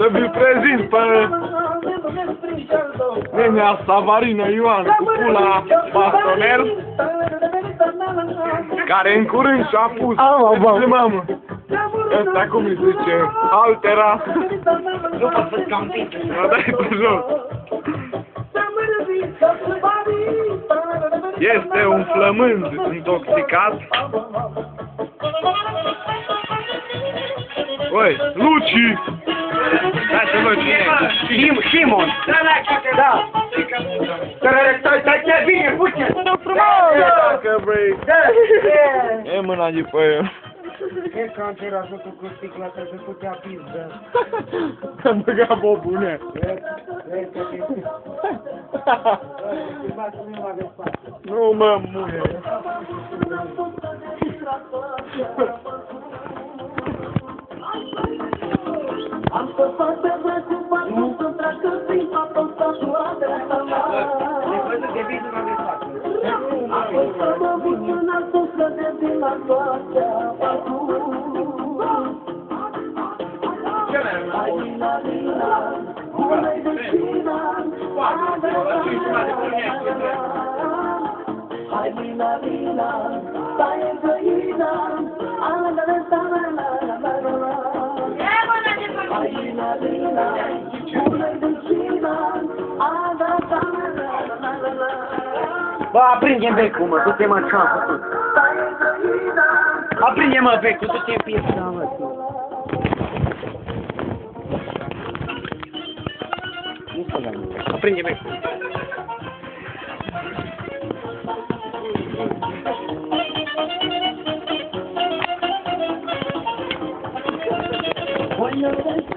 să vi-l prezint pe nenea Savarina Ioan cu pula bastonel, care în curând și-a pus, mamă, ăsta cum îi zice, altera, Nu pot să-ți cam pic. mă dai pe jos. Este un flămând intoxicat. Oi, Luci! Hai să văd cine e. Simon! Da! Stai, ce bine, puce! Dacă vrei. E mâna de pe el. E că am cer ajutul cu sticla să se putea pizdă. Am băgat bobune. Nu mă muie. Am să fac pe brațul nu să treacă prin toată statuarea mea. Apoi să mă duc în altul scăde din la toate Hai lina, lina, bună-i vecina, hai lina, lina, stai în găina, Bă, aprinde-mi becul, mă, du-te, mă, ce-am făcut? Aprinde-mă becul, du-te în piesa, mă, nu să dai, aprinde becul. When you're